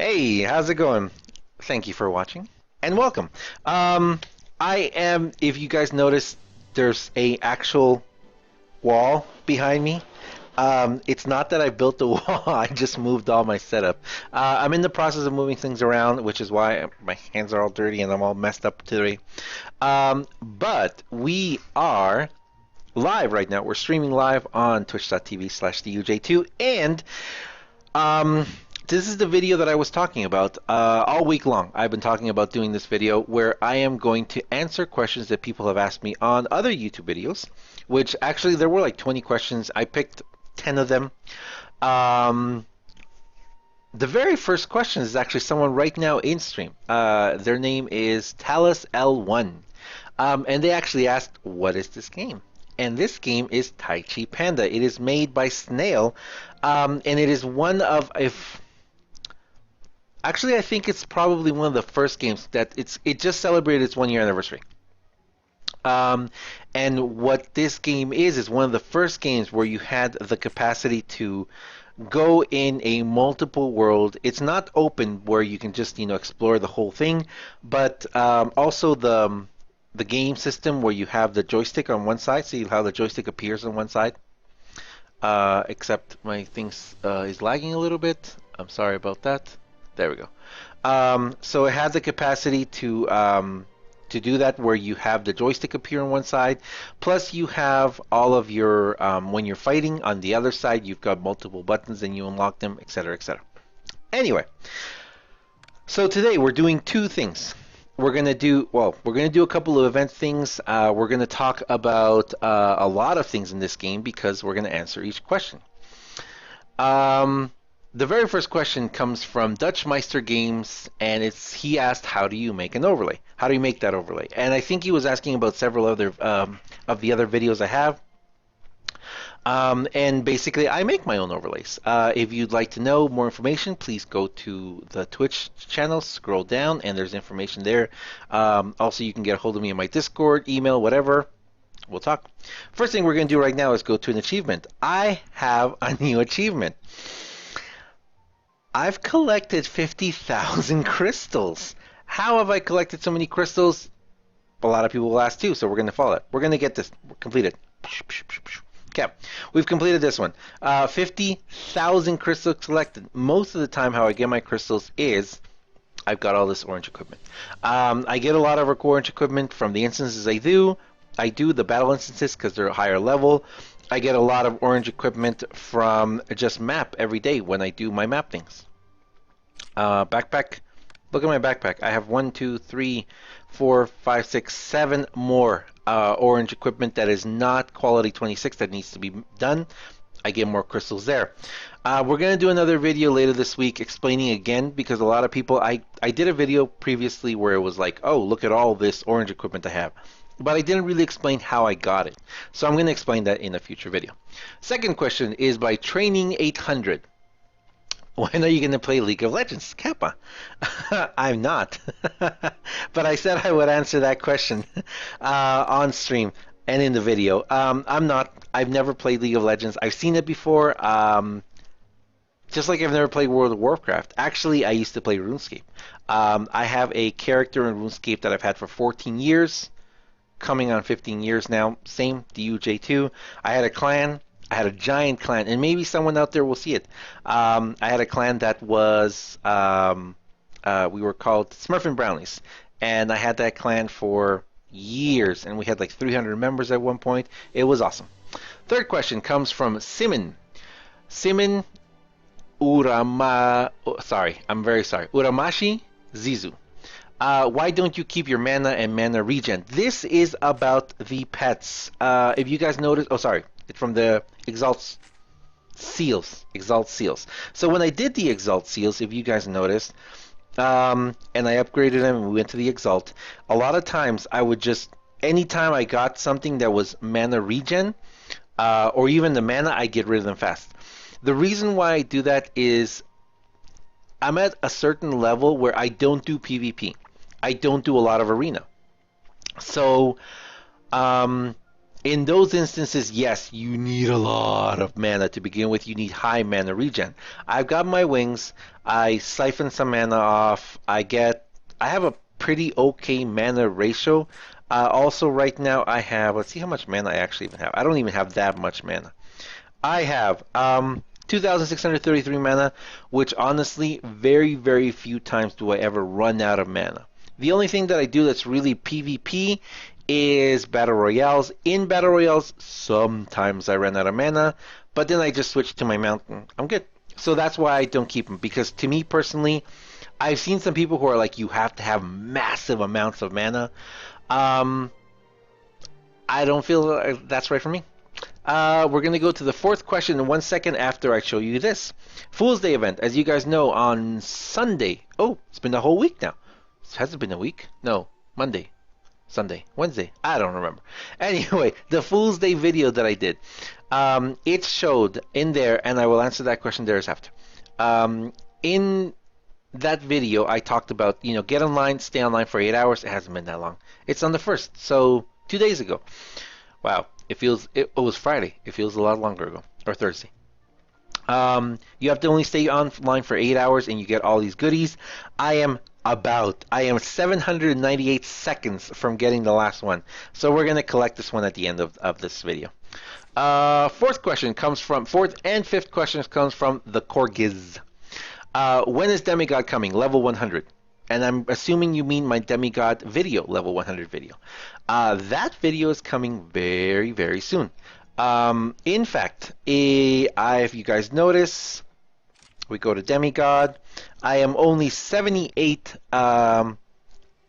Hey, how's it going? Thank you for watching and welcome. Um, if you guys notice, there's a actual wall behind me. It's not that I built the wall, I just moved all my setup. I'm in the process of moving things around, which is why my hands are all dirty and I'm all messed up today. But we are live right now. We're streaming live on twitch.tv/DUJ2 and um, this is the video that I was talking about all week long. I've been talking about doing this video where I am going to answer questions that people have asked me on other YouTube videos, which actually there were like 20 questions. I picked 10 of them. Um, the very first question is actually someone right now in stream. Their name is Talus L1. And they actually asked, what is this game? And this game is Taichi Panda. It is made by Snail, and it is one of, if actually, I think it's probably one of the first games that it just celebrated its 1 year anniversary. Um, and what this game is one of the first games where you had the capacity to go in a multiple world. It's not open where you can just explore the whole thing, but also the game system where you have the joystick on one side, see how the joystick appears on one side. Except my things is lagging a little bit. I'm sorry about that. There we go. So it has the capacity to do that where you have the joystick appear on one side, plus you have all of your when you're fighting on the other side, you've got multiple buttons and you unlock them, etc., etc. Anyway, so today we're doing two things. We're gonna do a couple of event things. We're gonna talk about a lot of things in this game because we're gonna answer each question. The very first question comes from Dutch Meister Games, and he asked, how do you make an overlay? How do you make that overlay? And I think he was asking about several other of the other videos I have. And basically, I make my own overlays. If you'd like to know more information, please go to the Twitch channel, scroll down, and there's information there. Also, you can get a hold of me in my Discord, email, whatever. We'll talk. First thing we're going to do right now is go to an achievement. I have a new achievement. I've collected 50,000 crystals. How have I collected so many crystals? A lot of people will ask too, so we're going to follow it. We're going to get this completed. Okay, we've completed this one. 50,000 crystals collected. Most of the time how I get my crystals is I've got all this orange equipment. I get a lot of orange equipment from the instances I do. I do the battle instances because they're a higher level. I get a lot of orange equipment from just map every day when I do my map things. Backpack. Look at my backpack. I have 1, 2, 3, 4, 5, 6, 7 more orange equipment that is not quality 26 that needs to be done. I get more crystals there. We're going to do another video later this week explaining again because a lot of people, I did a video previously where it was like, oh, look at all this orange equipment I have. But I didn't really explain how I got it. So I'm going to explain that in a future video. Second question is by Training 800. When are you going to play League of Legends, Kappa? I'm not. But I said I would answer that question on stream and in the video. I'm not. I've never played League of Legends. I've seen it before. Just like I've never played World of Warcraft. Actually, I used to play RuneScape. I have a character in RuneScape that I've had for 14 years. Coming on 15 years now. Same, DUJ2. I had a clan. I had a giant clan, and maybe someone out there will see it. I had a clan that was, we were called Smurfin' Brownies, and I had that clan for years, and we had like 300 members at one point. It was awesome. Third question comes from Simon. Simon Uramashi Zizu. Why don't you keep your mana and mana regen? This is about the pets. If you guys notice, it's from the Exalt Seals. So when I did the Exalt Seals, if you guys noticed, and I upgraded them and we went to the Exalt, a lot of times I would just, anytime I got something that was mana regen, or even the mana, I get rid of them fast. The reason why I do that is I'm at a certain level where I don't do PvP. I don't do a lot of arena. So In those instances, yes, you need a lot of mana to begin with. You need high mana regen. I've got my wings. I siphon some mana off. I have a pretty okay mana ratio. Also, right now I have, let's see how much mana I actually even have. I don't even have that much mana. I have 2,633 mana, which honestly, very, very few times do I ever run out of mana. The only thing that I do that's really PvP is Battle Royales. In Battle Royales, sometimes I run out of mana, but then I just switch to my mountain. I'm good. So that's why I don't keep them, because to me personally, I've seen some people who are like, you have to have massive amounts of mana. Um, I don't feel that's right for me. We're going to go to the fourth question in 1 second after I show you this. Fool's Day event, as you guys know, on Sunday. Oh, it's been a whole week now. Has it been a week? No, Monday, Sunday, Wednesday. I don't remember. Anyway, the Fool's Day video that I did, it showed in there, and I will answer that question there after. In that video, I talked about, get online, stay online for 8 hours. It hasn't been that long. It's on the 1st, so 2 days ago. Wow, it was Friday. It feels a lot longer ago, or Thursday. You have to only stay online for 8 hours, and you get all these goodies. I am 798 seconds from getting the last one. So we're going to collect this one at the end of this video. Fourth and fifth questions comes from the Corgiz. When is Demigod coming? Level 100. And I'm assuming you mean my Demigod video, level 100 video. That video is coming very, very soon. In fact, if you guys notice, we go to Demigod. I am only 78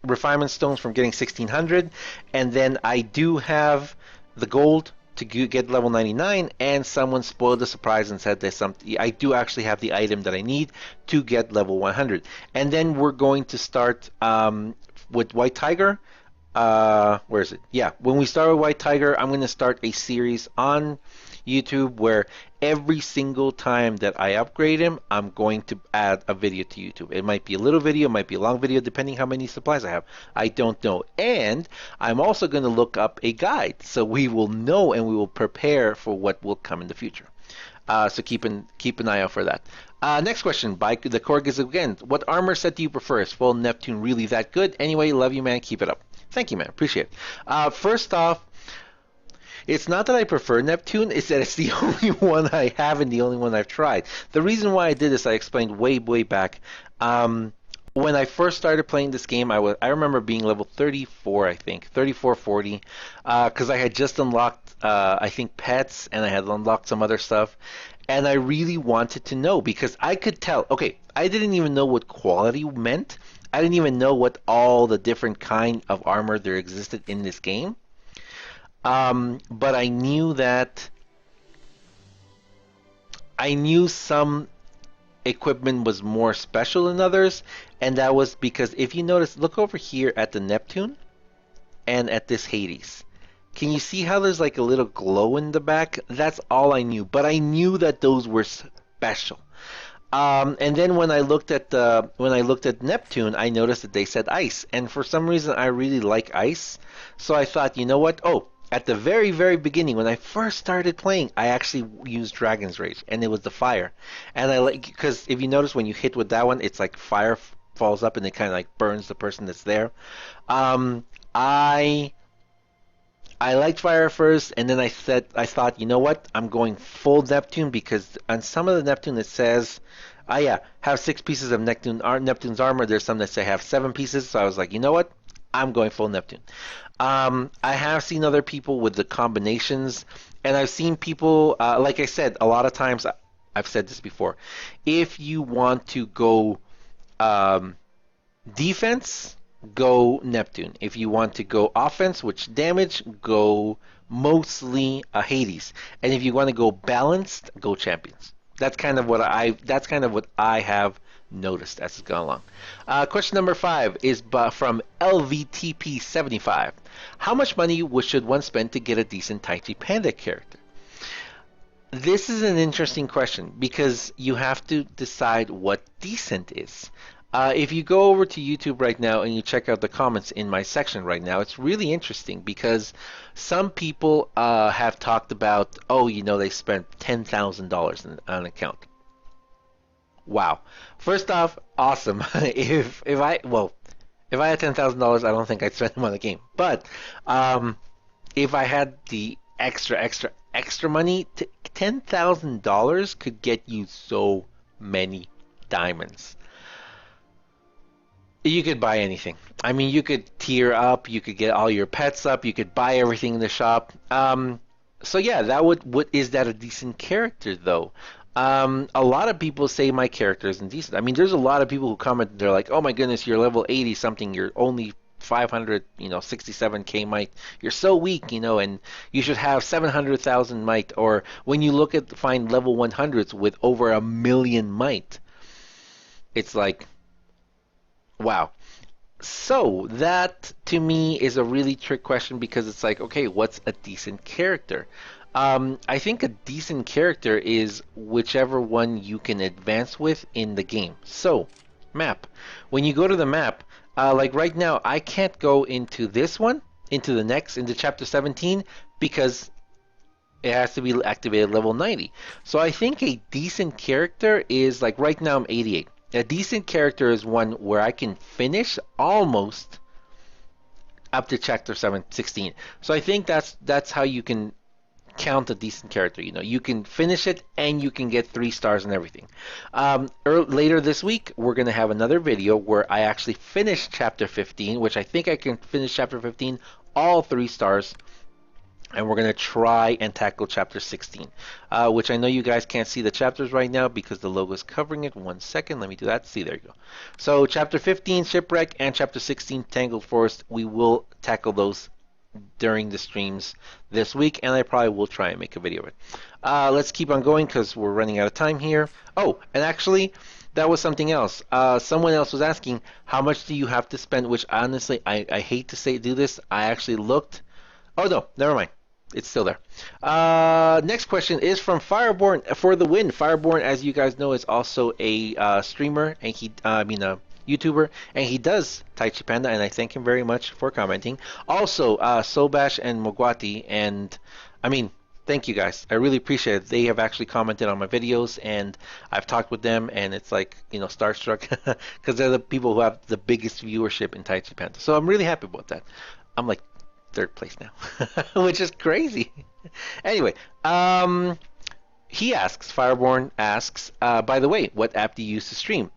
refinement stones from getting 1600, and then I do have the gold to get level 99, and someone spoiled the surprise and said there's something. I do actually have the item that I need to get level 100, and then we're going to start with White Tiger. Where is it? Yeah, when we start with White Tiger, I'm going to start a series on YouTube where every single time that I upgrade him, I'm going to add a video to YouTube. It might be a little video, it might be a long video, depending how many supplies I have. I don't know. And I'm also going to look up a guide, so we will know and we will prepare for what will come in the future. So keep an eye out for that. Next question by the Corgis again. What armor set do you prefer? Is full Neptune really that good? Anyway, love you, man. Keep it up. Thank you, man. Appreciate it. First off, it's not that I prefer Neptune, it's that it's the only one I have and the only one I've tried. The reason why I did this, I explained way back. When I first started playing this game, I remember being level 34, I think, 34, 40, because I had just unlocked, I think, pets, and I had unlocked some other stuff, and I really wanted to know, because I could tell, okay, I didn't even know what quality meant. I didn't even know what all the different kind of armor there existed in this game. But I knew some equipment was more special than others, and that was because if you notice, look over here at the Neptune and at this Hades. Can you see how there's like a little glow in the back? That's all I knew, but I knew that those were special. And then when I looked at Neptune, I noticed that they said ice, and for some reason I really like ice, so I thought, you know what? Oh, at the very, very beginning, when I first started playing, I actually used Dragon's Rage, and it was the fire. And I like, because if you notice when you hit with that one, it's like fire falls up and it kind of like burns the person that's there. I liked fire first, and then I thought, you know what? I'm going full Neptune, because on some of the Neptune it says, have 6 pieces of Neptune's armor. There's some that say have 7 pieces. So I was like, you know what? I'm going full Neptune. I have seen other people with the combinations, and I've seen people, like I said, a lot of times, I've said this before, if you want to go defense, go Neptune. If you want to go offense, which damage, go mostly Hades. And if you want to go balanced, go champions. That's kind of what I have noticed as it's gone along. Question number 5 is from LVTP75. How much money should one spend to get a decent Taichi Panda character? This is an interesting question because you have to decide what decent is. If you go over to YouTube right now and you check out the comments in my section right now, it's really interesting because some people have talked about, oh, they spent $10,000 on an account. Wow. First off, awesome. If I had $10,000, I don't think I'd spend them on the game. But um, if I had the extra money, $10,000 could get you so many diamonds. You could buy anything. I mean, you could tier up, you could get all your pets up, you could buy everything in the shop. So yeah, that what is that a decent character though? A lot of people say my character isn't decent. I mean, there's a lot of people who comment, they're like, "Oh my goodness, you're level 80 something, you're only 500, 67k might. You're so weak, and you should have 700,000 might." Or when you look at find level 100s with over a million might, it's like, wow. So that to me is a really trick question because it's like, okay, what's a decent character? I think a decent character is whichever one you can advance with in the game. So, map. When you go to the map, like right now, I can't go into this one, into the next, into chapter 17, because it has to be activated level 90. So I think a decent character is like right now I'm 88. A decent character is one where I can finish almost up to chapter 16. So I think that's how you can count a decent character. You can finish it and you can get 3 stars and everything. Later this week, we're going to have another video where I actually finish chapter 15, which I think I can finish chapter 15 all 3 stars. And we're going to try and tackle chapter 16, which I know you guys can't see the chapters right now because the logo is covering it. 1 second, let me do that. See, there you go. So chapter 15, Shipwreck, and chapter 16, Tangled Forest, we will tackle those during the streams this week, and I probably will try and make a video of it. Let's keep on going because we're running out of time here. Oh, and actually, that was something else. Someone else was asking, how much do you have to spend, which honestly, I hate to do this. I actually looked. Oh, no, never mind. It's still there. Next question is from Fireborn for the win. Fireborn, as you guys know, is also a streamer, and a YouTuber, and he does Taichi Panda, and I thank him very much for commenting. Also, Sobash and Mogwati, and I mean, thank you guys. I really appreciate it. They have actually commented on my videos, and I've talked with them, and it's like, starstruck, because they're the people who have the biggest viewership in Taichi Panda. So I'm really happy about that. I'm like 3rd place now, which is crazy. Anyway, Fireborn asks, by the way, what app do you use to stream?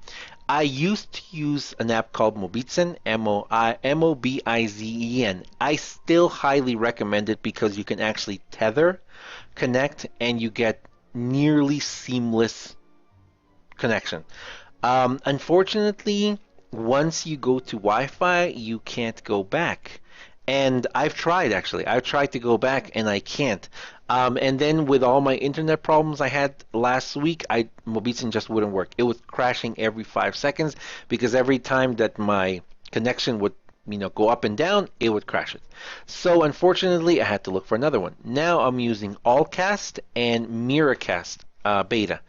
I used to use an app called Mobizen, Mobizen. I still highly recommend it because you can actually tether, connect, and you get nearly seamless connection. Unfortunately, once you go to Wi-Fi, you can't go back. And I've tried, actually. I've tried to go back, and I can't. And then with all my internet problems I had last week, Mobizen just wouldn't work. It was crashing every 5 seconds because every time that my connection would go up and down, it would crash it. So unfortunately, I had to look for another one. Now I'm using Allcast and Miracast beta.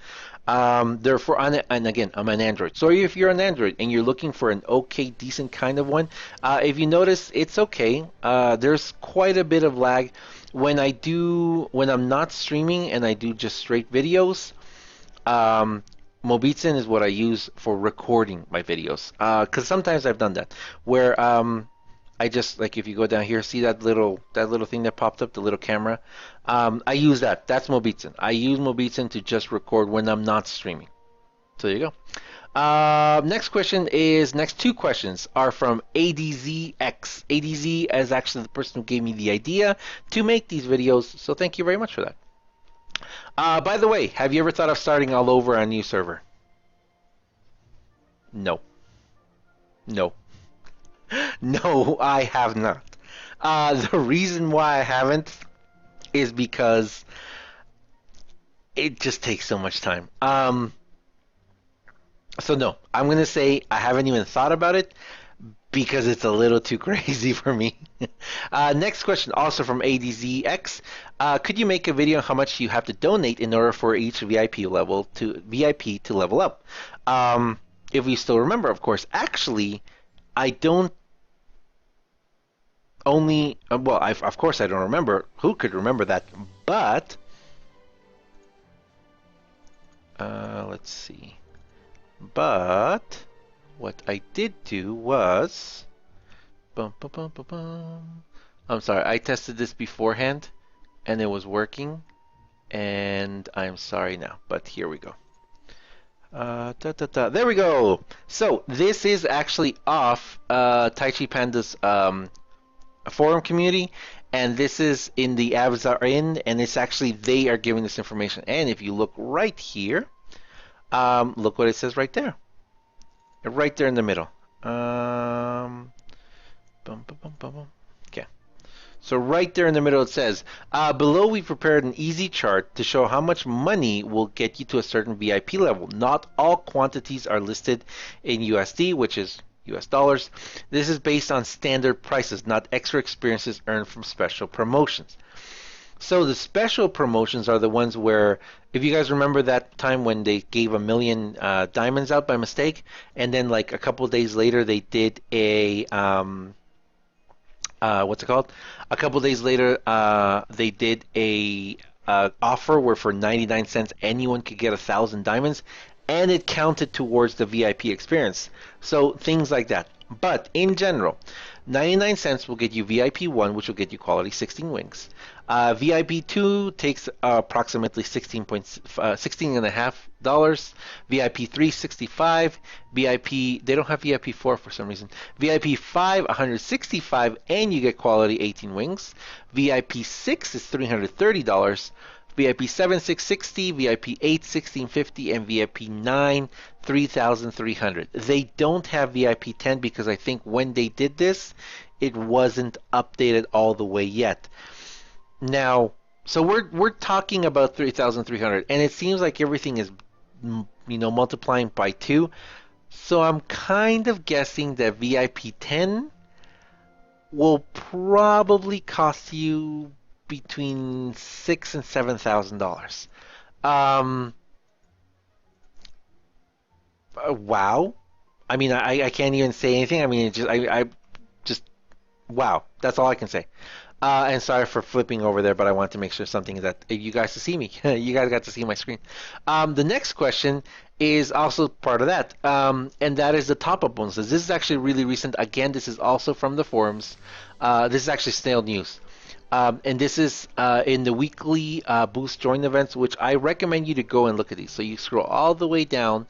Therefore, and again, I'm an Android. So if you're an Android and you're looking for an okay, decent kind of one, if you notice, it's okay. There's quite a bit of lag when I'm not streaming and I do just straight videos. Mobizen is what I use for recording my videos. Because sometimes I've done that where I just, like, if you go down here, see that little thing that popped up, the little camera. I use that. That's Mobizen. I use Mobizen to just record when I'm not streaming. So there you go. Next two questions are from ADZX. ADZ is actually the person who gave me the idea to make these videos, so thank you very much for that. By the way, have you ever thought of starting all over on a new server? No. No. No, I have not. The reason why I haven't is because it just takes so much time. So no, I'm going to say I haven't even thought about it because it's a little too crazy for me. Next question, also from ADZX. Could you make a video on how much you have to donate in order for each VIP to level up? if we still remember, of course. Actually, I don't only, well, of course I don't remember. Who could remember that? But, let's see. But, what I did do was, bum, bum, bum, bum, bum. I'm sorry, I tested this beforehand and it was working, and I'm sorry now, but here we go. There we go. So this is actually off Taichi Panda's forum community, and this is in the Avatar in, and it's actually they are giving this information. And if you look right here, look what it says right there, right there in the middle. Bum, bum, bum, bum, bum. Okay. So right there in the middle it says, below we prepared an easy chart to show how much money will get you to a certain VIP level. Not all quantities are listed in USD, which is US dollars. This is based on standard prices, not extra experiences earned from special promotions. So the special promotions are the ones where, if you guys remember that time when they gave 1,000,000 diamonds out by mistake, and then like a couple of days later they did a what's it called? A couple days later, they did a offer where for 99 cents anyone could get 1,000 diamonds, and it counted towards the VIP experience. So things like that. But in general, 99 cents will get you VIP 1, which will get you quality 16 wings. VIP 2 takes approximately 16 and a half dollars. VIP 3, 65. VIP, they don't have VIP 4 for some reason. VIP 5, 165, and you get quality 18 wings. VIP 6 is $330. VIP 7, 660, VIP 8, 1650, and VIP 9, 3,300. They don't have VIP 10 because I think when they did this, it wasn't updated all the way yet. Now, so we're talking about 3,300, and it seems like everything is, multiplying by 2. So I'm kind of guessing that VIP 10 will probably cost you between $6,000 and $7,000. Wow. I mean, I can't even say anything. I mean, I just wow. That's all I can say. And sorry for flipping over there, but I want to make sure something that you guys to see me. You guys got to see my screen. The next question is also part of that, and that is the top-up bonuses. This is actually really recent. Again, this is also from the forums. This is actually stale news. And this is in the weekly boost join events, which I recommend you to go and look at these. So you scroll all the way down,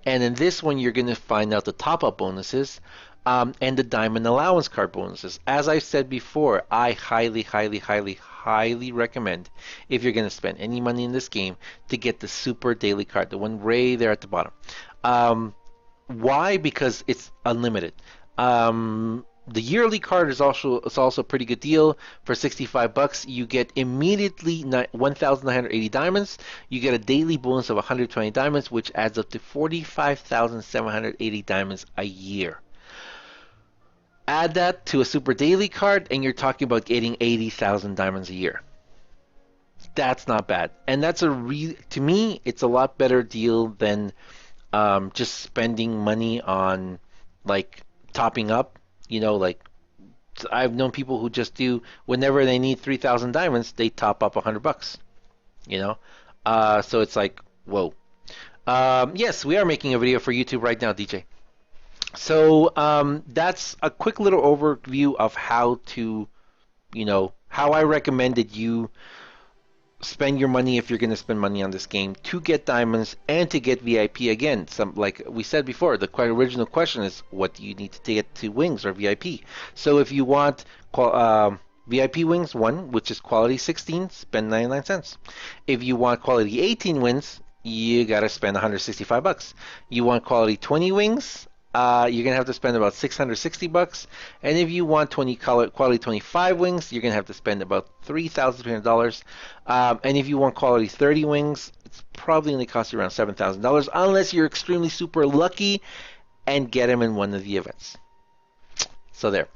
and in this one, you're going to find out the top-up bonuses and the diamond allowance card bonuses. As I said before, I highly, highly, highly, highly recommend, if you're going to spend any money in this game, to get the super daily card, the one right there at the bottom. Why? Because it's unlimited. The yearly card is also a pretty good deal. For $65, you get immediately 1,980 diamonds. You get a daily bonus of 120 diamonds, which adds up to 45,780 diamonds a year. Add that to a super daily card, and you're talking about getting 80,000 diamonds a year. That's not bad, and that's to me, it's a lot better deal than just spending money on like topping up. Like I've known people who just do, whenever they need 3,000 diamonds, they top up $100. So it's like, whoa. Yes, we are making a video for YouTube right now, DJ. So that's a quick little overview of how to, how I recommended you spend your money if you're going to spend money on this game to get diamonds and to get VIP again. Like we said before, the quite original question is, what do you need to get to wings or VIP? So if you want VIP wings 1, which is quality 16, spend 99 cents. If you want quality 18 wings, you got to spend $165. You want quality 20 wings, you're gonna have to spend about $660, and if you want quality 25 wings, you're gonna have to spend about $3,300. And if you want quality 30 wings, it's probably gonna cost you around $7,000, unless you're extremely super lucky and get them in one of the events. So there.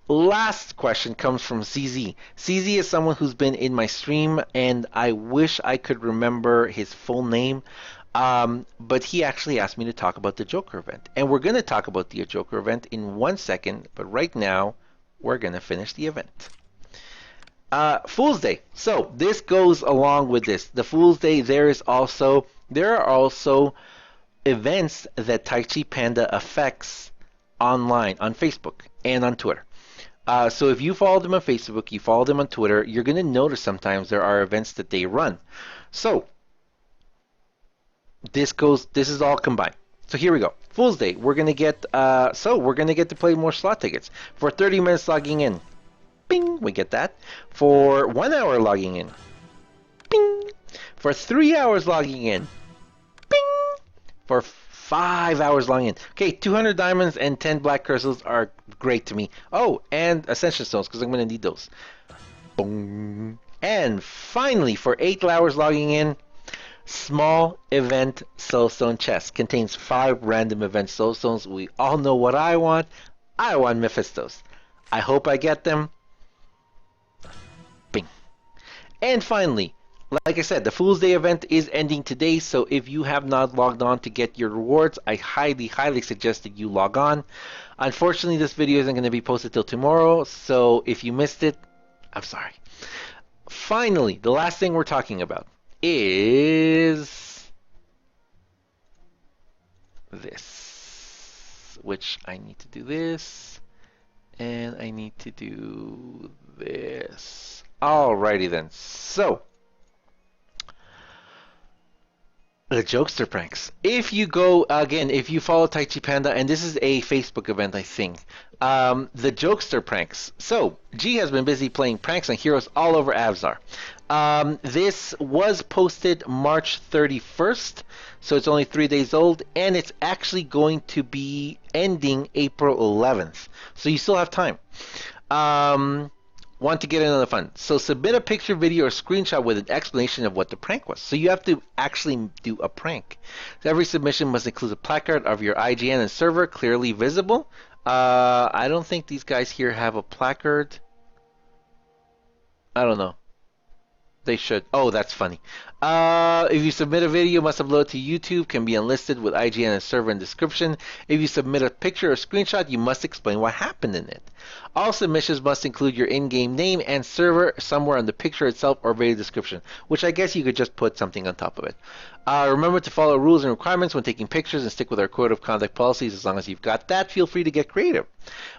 Last question comes from CZ. CZ is someone who's been in my stream, and I wish I could remember his full name. But he actually asked me to talk about the Joker event. And we're going to talk about the Joker event in 1 second, but right now, we're going to finish the event. Fool's Day. So this goes along with this. The Fool's Day, there are also events that Taichi Panda affects online, on Facebook and on Twitter. So if you follow them on Facebook, you follow them on Twitter, you're going to notice sometimes there are events that they run. So this is all combined. So here we go. Fool's Day. We're gonna get to play more slot tickets for 30 minutes logging in. Bing, we get that. For 1 hour logging in. Bing. For 3 hours logging in. Bing. For 5 hours logging in. Okay, 200 diamonds and 10 black crystals are great to me. Oh, and ascension stones because I'm gonna need those. Boom. And finally, for 8 hours logging in. Small event soulstone chest contains 5 random event soulstones. We all know what I want. I want Mephistos. I hope I get them. Bing. And finally, like I said, the Fool's Day event is ending today, so if you have not logged on to get your rewards, I highly, highly suggest that you log on. Unfortunately, this video isn't going to be posted till tomorrow, so if you missed it, I'm sorry. Finally, the last thing we're talking about is this, which I need to do this, and I need to do this. Alrighty then. So, the jokester pranks. If you go, again, if you follow Taichi Panda, and this is a Facebook event, I think, the jokester pranks. So, G has been busy playing pranks on heroes all over Avzar. This was posted March 31st, so it's only 3 days old, and it's actually going to be ending April 11th. So you still have time. Want to get in on the fun. So submit a picture, video, or screenshot with an explanation of what the prank was. So you have to actually do a prank. So every submission must include a placard of your IGN and server clearly visible. I don't think these guys here have a placard. I don't know. They should. Oh, that's funny. If you submit a video, must upload to YouTube, can be unlisted with IGN and server in description. If you submit a picture or screenshot, you must explain what happened in it. All submissions must include your in-game name and server somewhere on the picture itself or video description, which I guess you could just put something on top of it. Remember to follow rules and requirements when taking pictures and stick with our code of conduct policies. As long as you've got that, feel free to get creative.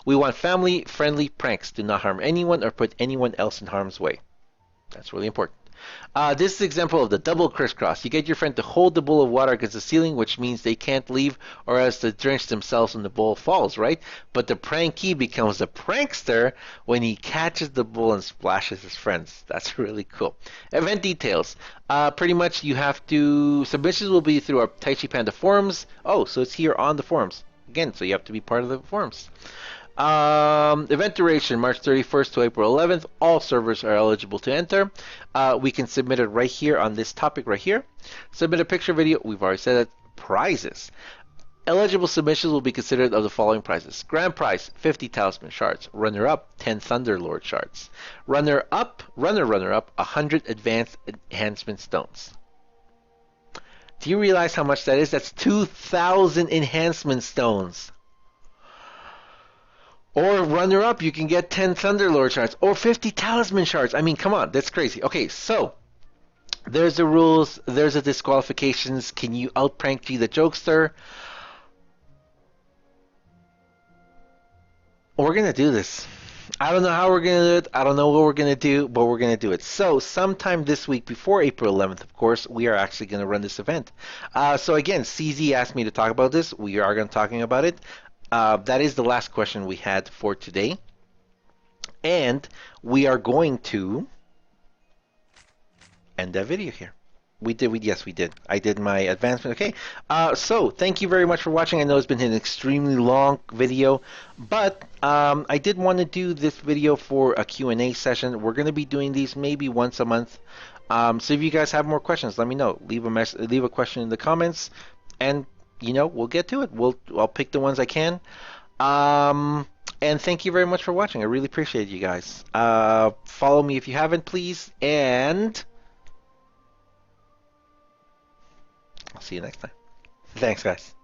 We want family-friendly pranks. Do not harm anyone or put anyone else in harm's way. That's really important. This is an example of the double crisscross. You get your friend to hold the bowl of water against the ceiling, which means they can't leave or else they drench themselves when the bowl falls, right? But the prankee becomes a prankster when he catches the bowl and splashes his friends. That's really cool. Event details. Pretty much you have to... Submissions will be through our Taichi Panda forums. Oh, so it's here on the forums. Again, so you have to be part of the forums. Event duration, March 31st to April 11th. All servers are eligible to enter. We can submit it right here on this topic right here. Submit a picture, video. We've already said it. Prizes. Eligible submissions will be considered of the following prizes. Grand prize, 50 Talisman shards. Runner-up, 10 Thunderlord shards. Runner-up, 100 Advanced Enhancement stones. Do you realize how much that is? That's 2,000 enhancement stones. Or runner-up, you can get 10 Thunderlord shards or 50 Talisman shards. I mean, come on, that's crazy. Okay, so there's the rules, there's the disqualifications. Can you out-prank G the Jokester? We're going to do this. I don't know how we're going to do it. I don't know what we're going to do, but we're going to do it. So sometime this week, before April 11th, of course, we are actually going to run this event. So again, CZ asked me to talk about this. We are going to be talking about it. That is the last question we had for today. And we are going to end that video here. Yes, we did. I did my advancement. Okay. So thank you very much for watching. I know it's been an extremely long video, but I did want to do this video for a Q&A session. We're going to be doing these maybe once a month. So if you guys have more questions, let me know. Leave a question in the comments, and we'll get to it. I'll pick the ones I can. And thank you very much for watching. I really appreciate you guys. Follow me if you haven't, please. And I'll see you next time. Thanks, guys.